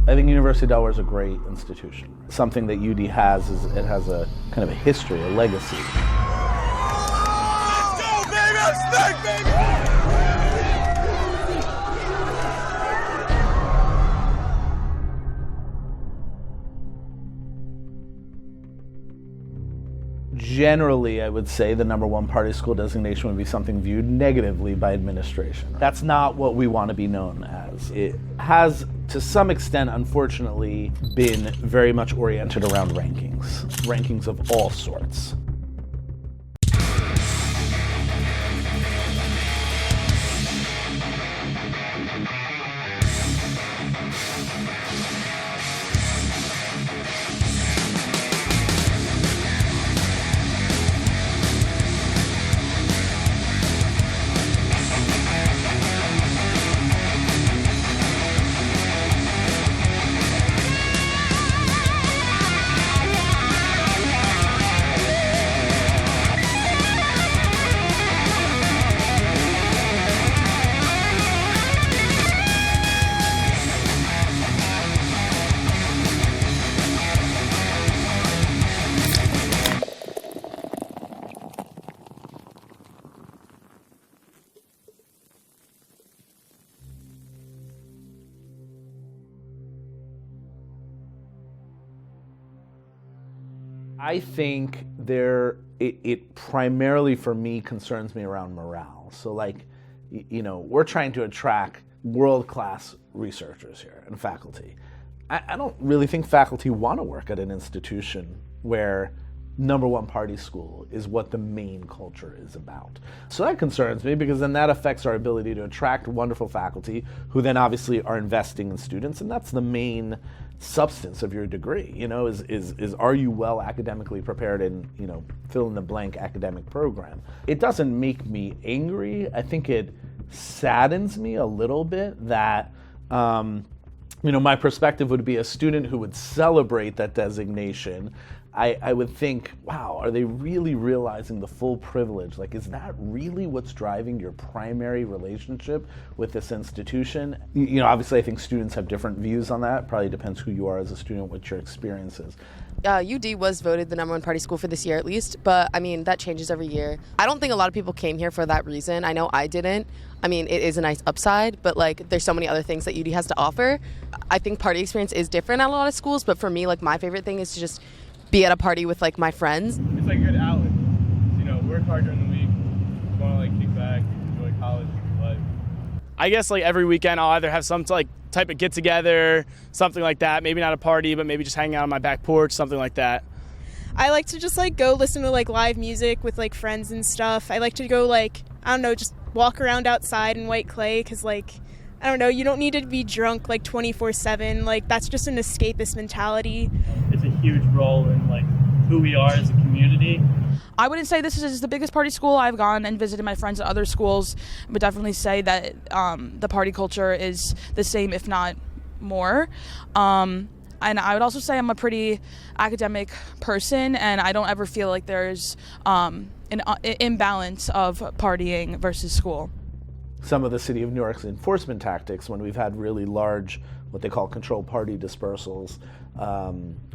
I think University of Delaware is a great institution. Something that UD has is it has a kind of a history, a legacy. Let's go, baby! Let's back, baby! Generally, I would say the number one party school designation would be something viewed negatively by administration. That's not what we want to be known as. It has, to some extent, unfortunately, been very much oriented around rankings of all sorts. I think it primarily for me concerns me around morale. So we're trying to attract world-class researchers here and faculty. I don't really think faculty want to work at an institution where number one party school is what the main culture is about. So that concerns me because then that affects our ability to attract wonderful faculty who then obviously are investing in students, and that's the main substance of your degree, is are you well academically prepared in, fill in the blank academic program. It doesn't make me angry. I think it saddens me a little bit that, my perspective would be a student who would celebrate that designation. I would think, wow, are they really realizing the full privilege? Like, is that really what's driving your primary relationship with this institution? Obviously I think students have different views on that. Probably depends who you are as a student, what your experience is. UD was voted the number one party school for this year at least, but that changes every year. I don't think a lot of people came here for that reason. I know I didn't. It is a nice upside, but there's so many other things that UD has to offer. I think party experience is different at a lot of schools, but for me, my favorite thing is to just be at a party with my friends. It's like a good outlet. Work hard during the week, want to kick back, enjoy college life. I guess every weekend I'll either have some type of get together, something like that. Maybe not a party, but maybe just hanging out on my back porch, something like that. I like to just go listen to live music with friends and stuff. I like to go just walk around outside in white clay because you don't need to be drunk 24/7. That's just an escapist mentality. It's a huge role in who we are as a community. I wouldn't say this is the biggest party school. I've gone and visited my friends at other schools, but definitely say that the party culture is the same, if not more. And I would also say I'm a pretty academic person, and I don't ever feel like there's an imbalance of partying versus school. Some of the city of Newark's enforcement tactics when we've had really large, what they call controlled party dispersals,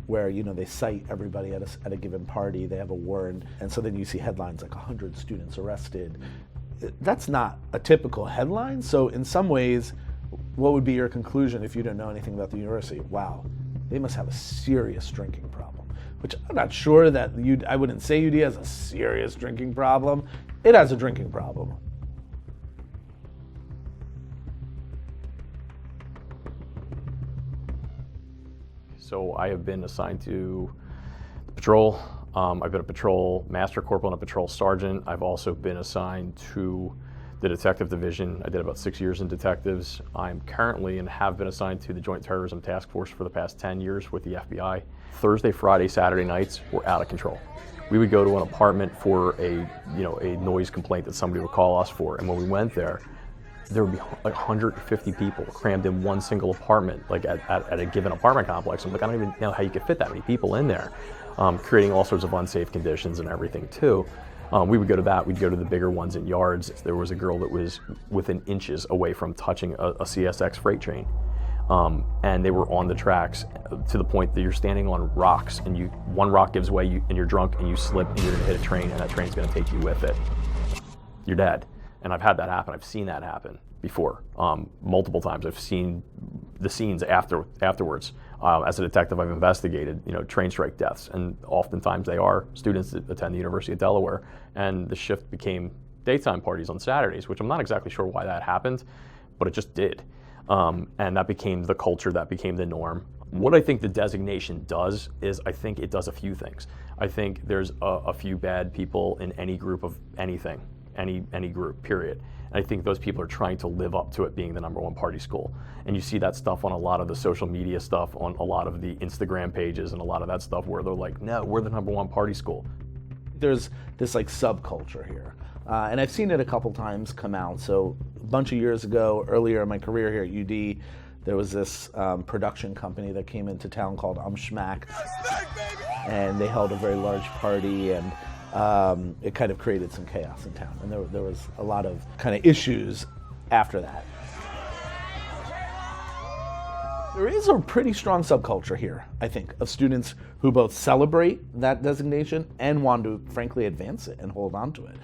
where they cite everybody at a given party, they have a warrant, and so then you see headlines 100 students arrested. That's not a typical headline. So in some ways, what would be your conclusion if you don't know anything about the university? Wow, they must have a serious drinking problem. Which I'm not sure that I wouldn't say UD has a serious drinking problem. It has a drinking problem. So I have been assigned to patrol. I've been a patrol master corporal and a patrol sergeant. I've also been assigned to the detective division. I did about 6 years in detectives. I'm currently and have been assigned to the Joint Terrorism Task Force for the past 10 years with the FBI. Thursday, Friday, Saturday nights were out of control. We would go to an apartment for a noise complaint that somebody would call us for, and when we went there would be 150 people crammed in one single apartment, at a given apartment complex. I'm I don't even know how you could fit that many people in there, creating all sorts of unsafe conditions and everything too. We would go to that. We'd go to the bigger ones in yards. There was a girl that was within inches away from touching a CSX freight train. And they were on the tracks to the point that you're standing on rocks, and one rock gives way, and you're drunk, and you slip, and you're gonna hit a train, and that train's gonna take you with it. You're dead. And I've had that happen. I've seen that happen before, multiple times. I've seen the scenes afterwards. As a detective, I've investigated, train strike deaths, and oftentimes they are students that attend the University of Delaware, and the shift became daytime parties on Saturdays, which I'm not exactly sure why that happened, but it just did. And that became the culture, that became the norm. What I think the designation does is I think it does a few things. I think there's a few bad people in any group of anything, any group, period. And I think those people are trying to live up to it being the #1 party school. And you see that stuff on a lot of the social media stuff, on a lot of the Instagram pages and a lot of that stuff where they're like, no, we're the #1 party school. There's this like subculture here. And I've seen it a couple times come out. So a bunch of years ago, earlier in my career here at UD, there was this production company that came into town called Schmack, and they held a very large party, and it kind of created some chaos in town. And there was a lot of kind of issues after that. There is a pretty strong subculture here, I think, of students who both celebrate that designation and want to, frankly, advance it and hold on to it.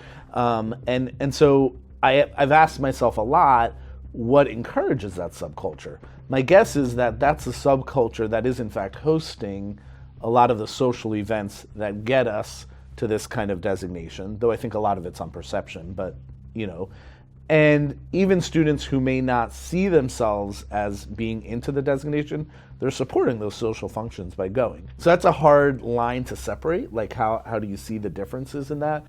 And so I've asked myself a lot, what encourages that subculture? My guess is that that's a subculture that is, in fact, hosting a lot of the social events that get us to this kind of designation, though I think a lot of it's on perception, but, and even students who may not see themselves as being into the designation, they're supporting those social functions by going. So that's a hard line to separate. Like, how do you see the differences in that?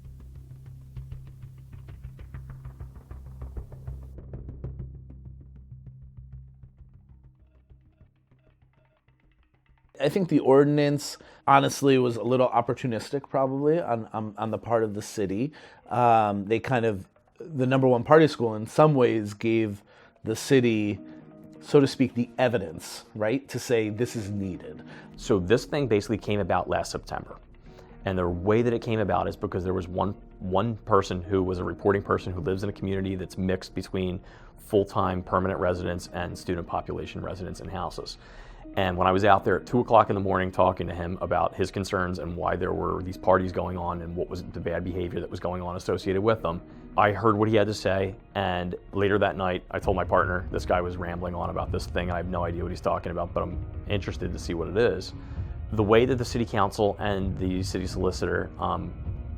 I think the ordinance, honestly, was a little opportunistic, probably, on the part of the city. They kind of, the #1 party school in some ways gave the city, so to speak, the evidence, right, to say this is needed. So this thing basically came about last September. And the way that it came about is because there was one person who was a reporting person who lives in a community that's mixed between full-time permanent residents and student population residents in houses. And when I was out there at 2 o'clock in the morning talking to him about his concerns and why there were these parties going on and what was the bad behavior that was going on associated with them, I heard what he had to say. And later that night, I told my partner, this guy was rambling on about this thing. I have no idea what he's talking about, but I'm interested to see what it is. The way that the city council and the city solicitor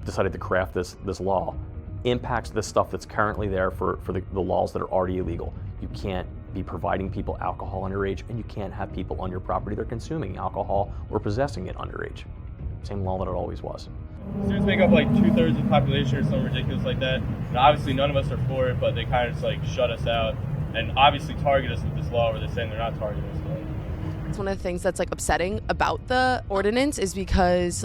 decided to craft this law impacts the stuff that's currently there for the laws that are already illegal. You can't be providing people alcohol underage, and you can't have people on your property that are consuming alcohol or possessing it underage. Same law that it always was. Students make up like 2/3 of the population or something ridiculous like that. And obviously none of us are for it, but they kind of just like shut us out and obviously target us with this law where they're saying they're not targeting us. It's one of the things that's like upsetting about the ordinance is because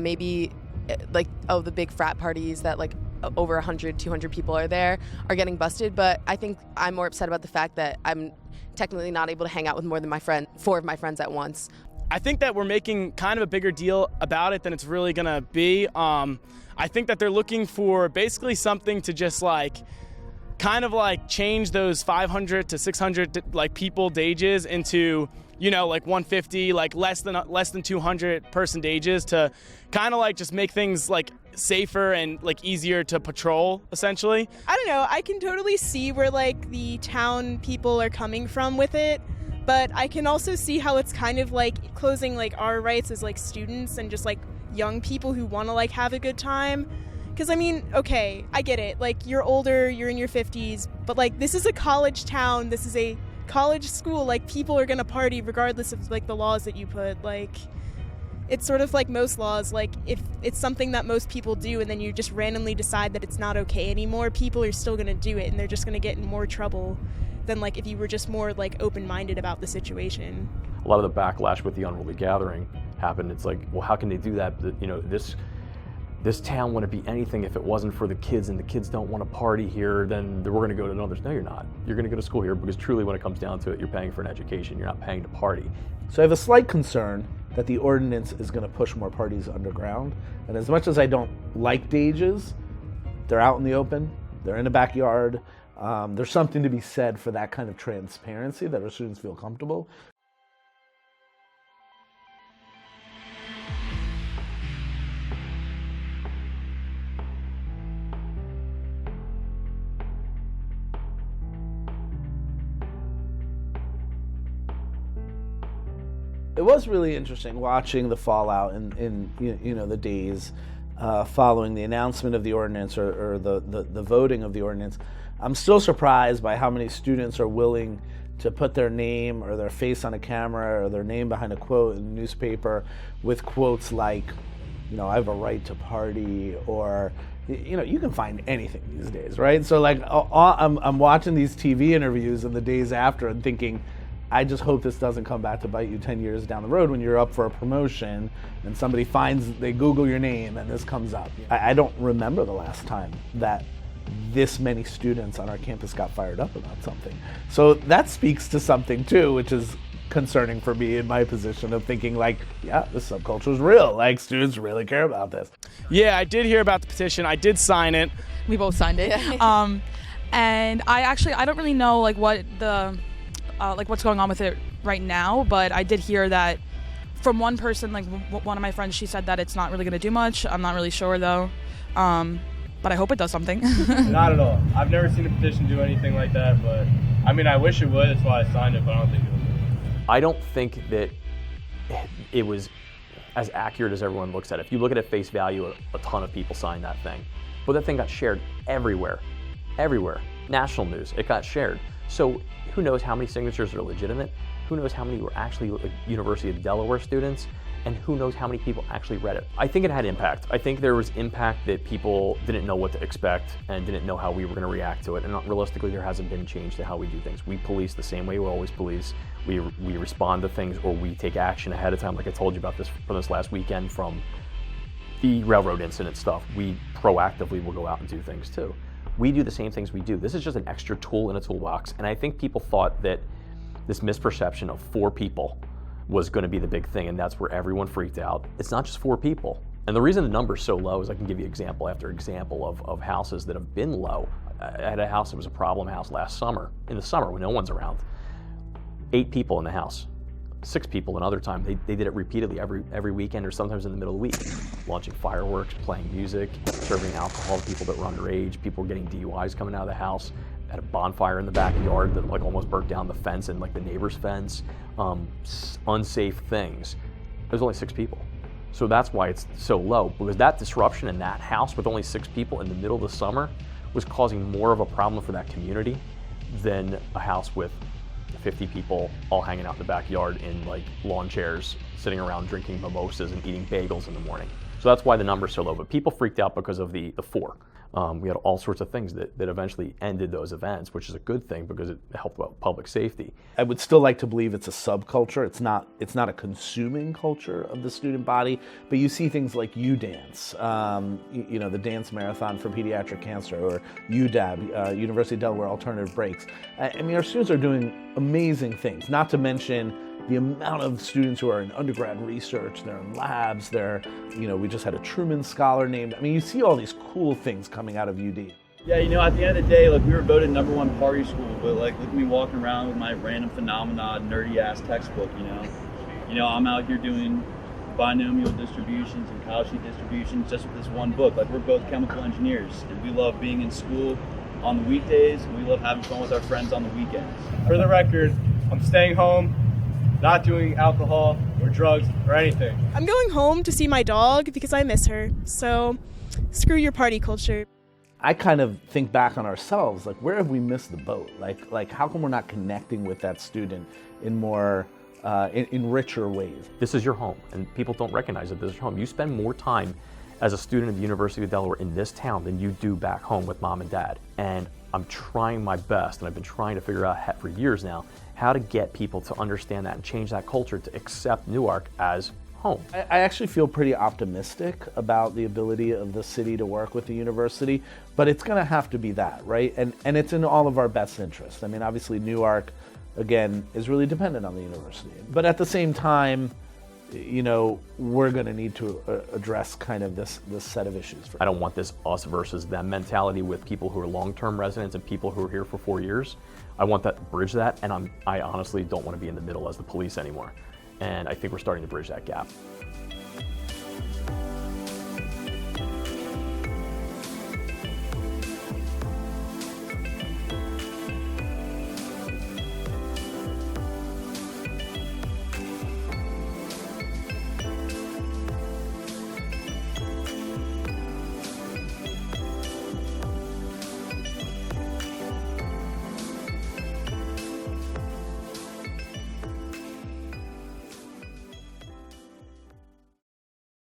maybe the big frat parties that like over 100, 200 people are there are getting busted, but I think I'm more upset about the fact that I'm technically not able to hang out with more than 4 of my friends at once. I think that we're making kind of a bigger deal about it than it's really gonna be. I think that they're looking for basically something to just kind of change those 500 to 600 people dages into 150, less than 200 person dages to kind of just make things safer and easier to patrol, essentially. I don't know, I can totally see where the town people are coming from with it, but I can also see how it's kind of closing our rights as students and just young people who want to have a good time. Because I mean, okay, I get it, you're older, you're in your 50s, but this is a college town, this is a college school, people are gonna party regardless of the laws that you put. It's sort of like most laws, if it's something that most people do and then you just randomly decide that it's not okay anymore, people are still gonna do it and they're just gonna get in more trouble than if you were just more open-minded about the situation. A lot of the backlash with the unruly gathering happened. It's well, how can they do that? This town wouldn't be anything if it wasn't for the kids, and the kids don't want to party here, then we're going to go to another. No, you're not. You're going to go to school here because truly when it comes down to it, you're paying for an education. You're not paying to party. So I have a slight concern that the ordinance is going to push more parties underground. And as much as I don't like dages, they're out in the open, they're in the backyard, There's something to be said for that kind of transparency, that our students feel comfortable. It was really interesting watching the fallout in the days following the announcement of the ordinance or the voting of the ordinance. I'm still surprised by how many students are willing to put their name or their face on a camera or their name behind a quote in the newspaper with quotes like, I have a right to party, or, you can find anything these days, right? So like I'm watching these TV interviews in the days after and thinking, I just hope this doesn't come back to bite you 10 years down the road when you're up for a promotion and somebody they Google your name and this comes up. I don't remember the last time that this many students on our campus got fired up about something. So that speaks to something too, which is concerning for me in my position of thinking like, yeah, this subculture is real. Like, students really care about this. Yeah, I did hear about the petition. I did sign it. We both signed it. And I don't really know like what the what's going on with it right now, but I did hear that from one person, like one of my friends, she said that it's not really going to do much. I'm not really sure though, but I hope it does something. Not at all. I've never seen a petition do anything like that, but I mean, I wish it would. That's why I signed it, but I don't think it would. I don't think that it was as accurate as everyone looks at it. If you look at it at face value, a ton of people signed that thing. But that thing got shared everywhere. National news, it got shared. So who knows how many signatures are legitimate? Who knows how many were actually University of Delaware students? And who knows how many people actually read it? I think it had impact. I think there was impact that people didn't know what to expect and didn't know how we were going to react to it. And realistically, there hasn't been change to how we do things. We police the same way we always police. We respond to things, or we take action ahead of time. Like I told you about this from this last weekend from the railroad incident stuff. We proactively will go out and do things too. We do the same things we do. This is just an extra tool in a toolbox. And I think people thought that this misperception of 4 people was going to be the big thing, and that's where everyone freaked out. It's not just 4 people. And the reason the number's so low is I can give you example after example of houses that have been low. I had a house that was a problem house last summer, in the summer when no one's around. 8 people in the house, 6 people another time. They did it repeatedly every weekend or sometimes in the middle of the week. Launching fireworks, playing music, serving alcohol to people that were underage. People were getting DUIs coming out of the house. Had a bonfire in the backyard that like almost burnt down the fence and like the neighbor's fence. Unsafe things. There's only 6 people. So that's why it's so low, because that disruption in that house with only 6 people in the middle of the summer was causing more of a problem for that community than a house with 50 people all hanging out in the backyard in like lawn chairs, sitting around drinking mimosas and eating bagels in the morning. So that's why the number's so low. But people freaked out because of the 4. We had all sorts of things that eventually ended those events, which is a good thing because it helped out public safety. I would still like to believe it's a subculture. It's not a consuming culture of the student body, but you see things like U-Dance, the dance marathon for pediatric cancer, or UDAB, University of Delaware Alternative Breaks. I mean, our students are doing amazing things, not to mention the amount of students who are in undergrad research, they're in labs, we just had a Truman Scholar named. I mean, you see all these cool things coming out of UD. Yeah, at the end of the day, we were voted #1 party school, but look at me walking around with my random phenomena, nerdy ass textbook, I'm out here doing binomial distributions and Cauchy distributions just with this one book. We're both chemical engineers, and we love being in school on the weekdays, and we love having fun with our friends on the weekends. For the record, I'm staying home, not doing alcohol or drugs or anything. I'm going home to see my dog because I miss her. So screw your party culture. I kind of think back on ourselves, where have we missed the boat? How come we're not connecting with that student in more, in richer ways? This is your home, and people don't recognize that this is your home. You spend more time as a student at the University of Delaware in this town than you do back home with mom and dad. And I'm trying my best, and I've been trying to figure out for years now how to get people to understand that and change that culture to accept Newark as home. I actually feel pretty optimistic about the ability of the city to work with the university, but it's going to have to be that, right? And it's in all of our best interest. I mean, obviously Newark, again, is really dependent on the university. But at the same time, you know, we're going to need to address kind of this set of issues. I don't want this us versus them mentality with people who are long-term residents and people who are here for 4 years. I want that bridge that, and I honestly don't want to be in the middle as the police anymore. And I think we're starting to bridge that gap.